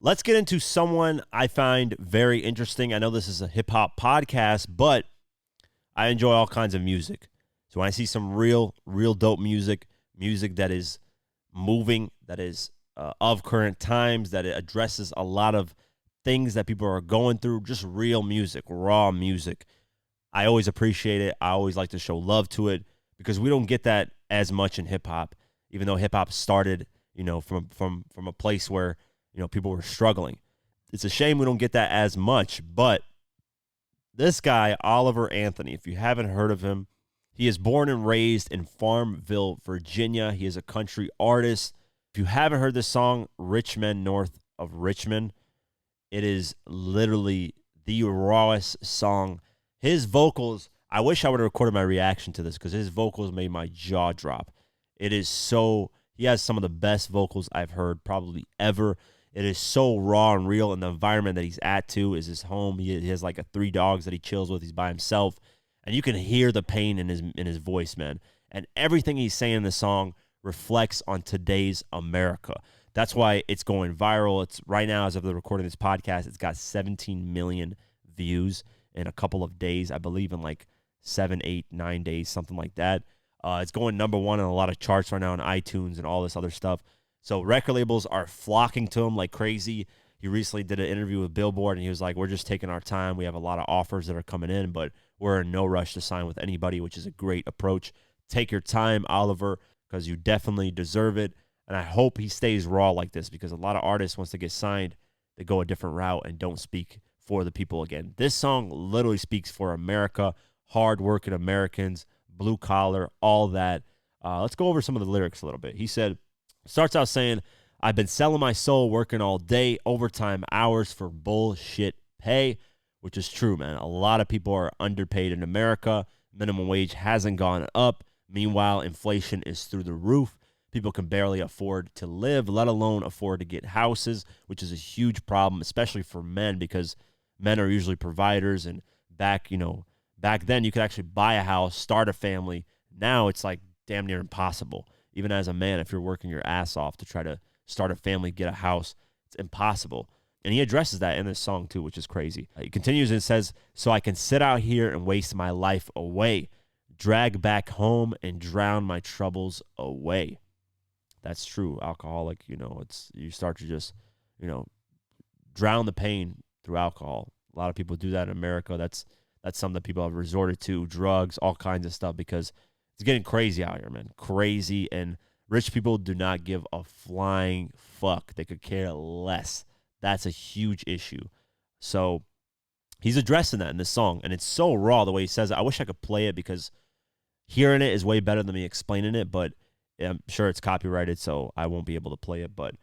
Let's get into someone I find very interesting. I know this is a hip hop podcast, but I enjoy all kinds of music. So when I see some real dope music that is moving, that is of current times, that it addresses a lot of things that people are going through, just real music, raw music, I always appreciate it. I always like to show love to it because we don't get that as much in hip hop, even though hip hop started, from a place where, people were struggling. It's a shame we don't get that as much, but this guy, Oliver Anthony, if you haven't heard of him, he is born and raised in Farmville, Virginia. He is a country artist. If you haven't heard this song, Richmond, North of Richmond, it is literally the rawest song. His vocals, I wish I would have recorded my reaction to this because his vocals made my jaw drop. It is so, he has some of the best vocals I've heard probably ever. It is so raw and real, and the environment that he's at, too, is his home. He has like 3 dogs that he chills with. He's by himself, and you can hear the pain in his voice, man. And everything he's saying in the song reflects on today's America. That's why it's going viral. It's right now, as of the recording of this podcast, it's got 17 million views in a couple of days. I believe in like 7, 8, 9 days, something like that. It's going number 1 on a lot of charts right now on iTunes and all this other stuff. So record labels are flocking to him like crazy. He recently did an interview with Billboard, and he was like, we're just taking our time. We have a lot of offers that are coming in, but we're in no rush to sign with anybody, which is a great approach. Take your time, Oliver, because you definitely deserve it. And I hope he stays raw like this because a lot of artists, once they get signed, they go a different route and don't speak for the people again. This song literally speaks for America, hardworking Americans, blue collar, all that. Let's go over some of the lyrics a little bit. He said, starts out saying, I've been selling my soul, working all day, overtime hours for bullshit pay, which is true, man. A lot of people are underpaid in America. Minimum wage hasn't gone up. Meanwhile, inflation is through the roof. People can barely afford to live, let alone afford to get houses, which is a huge problem, especially for men, because men are usually providers. And back then you could actually buy a house, start a family. Now it's like damn near impossible. Even as a man, if you're working your ass off to try to start a family, get a house, it's impossible. And he addresses that in this song too, which is crazy. He continues and says, so I can sit out here and waste my life away, drag back home and drown my troubles away. That's true. Alcoholic, you start to just, drown the pain through alcohol. A lot of people do that in America. That's something that people have resorted to, drugs, all kinds of stuff, because it's getting crazy out here, man. Crazy. And rich people do not give a flying fuck. They could care less. That's a huge issue. So he's addressing that in this song, and it's so raw the way he says it. I wish I could play it because hearing it is way better than me explaining it, but I'm sure it's copyrighted, so I won't be able to play it. But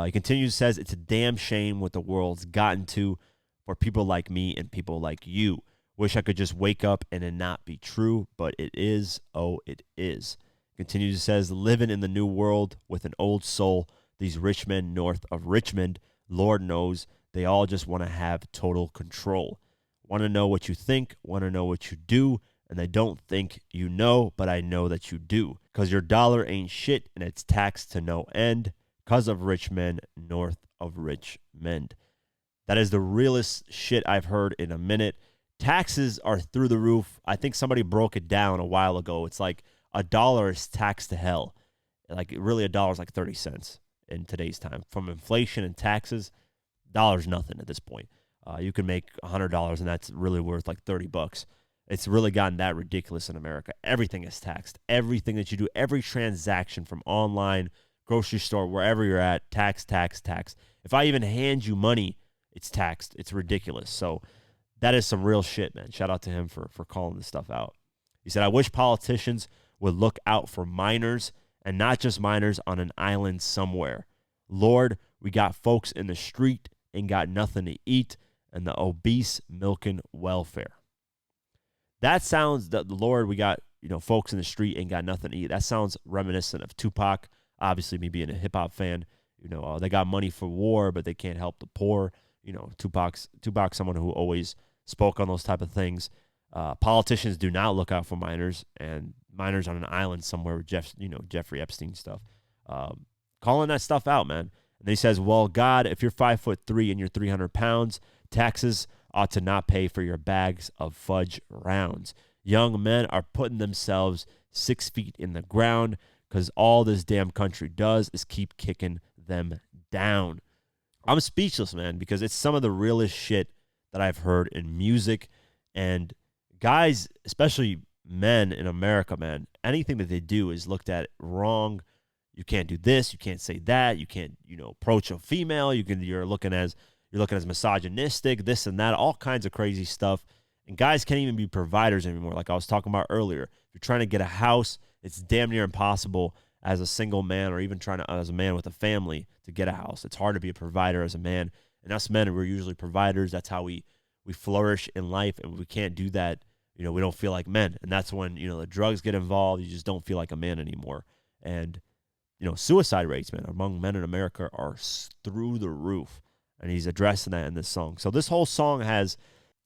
he continues, says, it's a damn shame what the world's gotten to for people like me and people like you. Wish I could just wake up and it not be true, but it is. Oh, it is. Continues, says, living in the new world with an old soul. These rich men north of Richmond, Lord knows, they all just want to have total control. Want to know what you think, want to know what you do, and they don't think you know, but I know that you do. Because your dollar ain't shit, and it's taxed to no end. Because of rich men north of Richmond. That is the realest shit I've heard in a minute. Taxes are through the roof. I think somebody broke it down a while ago. It's like $1 is taxed to hell. Like really $1 is like 30 cents in today's time. From inflation and taxes, $1's nothing at this point. You can make $100 and that's really worth like $30. It's really gotten that ridiculous in America. Everything is taxed. Everything that you do, every transaction from online, grocery store, wherever you're at, tax. If I even hand you money, it's taxed. It's ridiculous. So that is some real shit, man. Shout out to him for calling this stuff out. He said, I wish politicians would look out for minors and not just minors on an island somewhere. Lord, we got folks in the street and got nothing to eat and the obese milking welfare. That sounds, the Lord, we got, folks in the street and got nothing to eat. That sounds reminiscent of Tupac. Obviously, me being a hip-hop fan, they got money for war, but they can't help the poor. Tupac's someone who always spoke on those type of things. Politicians do not look out for minors, and minors on an island somewhere with Jeffrey Epstein stuff. Calling that stuff out, man. And then he says, well, God, if you're 5'3" and you're 300 pounds, taxes ought to not pay for your bags of fudge rounds. Young men are putting themselves 6 feet in the ground because all this damn country does is keep kicking them down. I'm speechless, man, because it's some of the realest shit that I've heard in music. And guys, especially men in America, man, anything that they do is looked at wrong. You can't do this, you can't say that, you can't, approach a female. You're looking as misogynistic, this and that, all kinds of crazy stuff. And guys can't even be providers anymore. Like I was talking about earlier, if you're trying to get a house, it's damn near impossible as a single man, or even as a man with a family, to get a house. It's hard to be a provider as a man. And us men, we're usually providers. That's how we flourish in life. And we can't do that. We don't feel like men. And that's when, the drugs get involved. You just don't feel like a man anymore. And, suicide rates, man, among men in America are through the roof. And he's addressing that in this song. So this whole song has,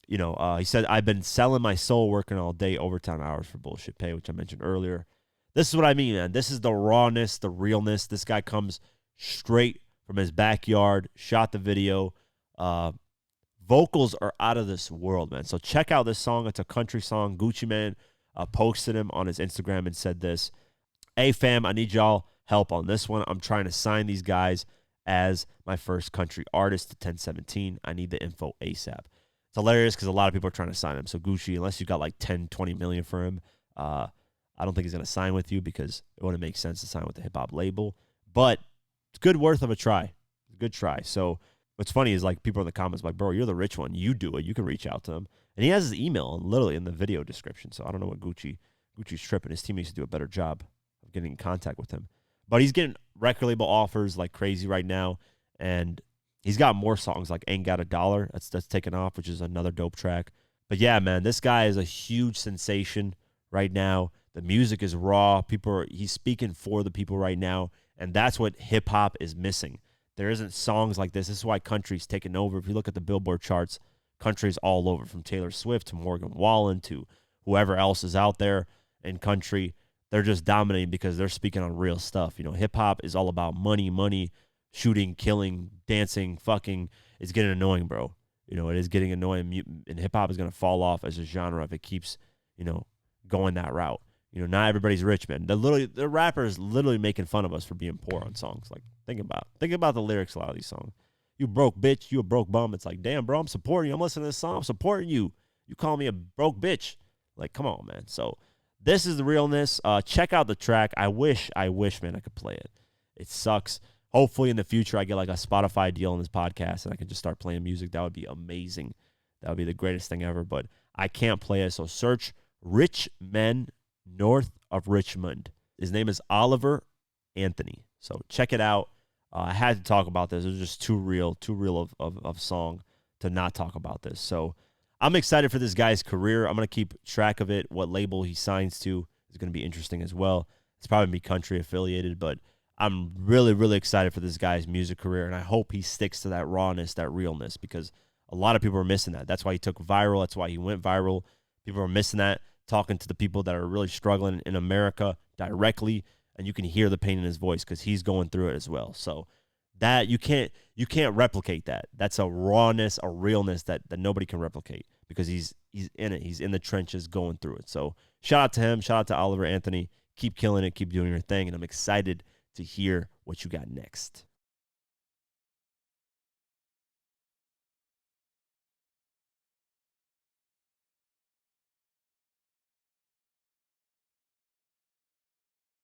he said, I've been selling my soul, working all day, overtime hours for bullshit pay, which I mentioned earlier. This is what I mean, man. This is the rawness, the realness. This guy comes straight from his backyard, shot the video. Vocals are out of this world, man. So check out this song. It's a country song. Gucci Mane posted him on his Instagram and said this: hey, fam, I need y'all help on this one. I'm trying to sign these guys as my first country artist to 1017. I need the info ASAP. It's hilarious because a lot of people are trying to sign him. So Gucci, unless you got like 10, 20 million for him, I don't think he's going to sign with you because it wouldn't make sense to sign with the hip-hop label. But it's good, worth of a try. Good try. So what's funny is like people in the comments like, bro, you're the rich one. You do it. You can reach out to him. And he has his email literally in the video description. So I don't know what Gucci's tripping. His team needs to do a better job of getting in contact with him. But he's getting record label offers like crazy right now. And he's got more songs like Ain't Got a Dollar. That's taken off, which is another dope track. But yeah, man, this guy is a huge sensation right now. The music is raw. He's speaking for the people right now. And that's what hip hop is missing. There isn't songs like this. This is why country's taken over. If you look at the Billboard charts, country's all over, from Taylor Swift to Morgan Wallen to whoever else is out there in country. They're just dominating because they're speaking on real stuff. Hip hop is all about money, shooting, killing, dancing, fucking. It's getting annoying, bro. It is getting annoying. And hip hop is going to fall off as a genre if it keeps, going that route. Not everybody's rich, man. The rappers literally making fun of us for being poor on songs. Like, think about the lyrics of a lot of these songs. You broke bitch, you a broke bum. It's like, damn, bro, I'm supporting you. I'm listening to this song. I'm supporting you. You call me a broke bitch. Like, come on, man. So this is the realness. Check out the track. I wish, man, I could play it. It sucks. Hopefully in the future I get like a Spotify deal on this podcast and I can just start playing music. That would be amazing. That would be the greatest thing ever. But I can't play it. So search Rich Men North of Richmond. His name is Oliver Anthony. So check it out. I had to talk about this. It was just too real of song to not talk about this. So I'm excited for this guy's career. I'm going to keep track of it. What label he signs to is going to be interesting as well. It's probably going to be country affiliated, but I'm really, really excited for this guy's music career, and I hope he sticks to that rawness, that realness, because a lot of people are missing that. That's why he took viral. That's why he went viral. People are missing that, talking to the people that are really struggling in America directly, and you can hear the pain in his voice because he's going through it as well. So that you can't replicate that. That's a rawness, a realness that nobody can replicate because he's in it. He's in the trenches going through it. So shout out to him. Shout out to Oliver Anthony. Keep killing it. Keep doing your thing, and I'm excited to hear what you got next.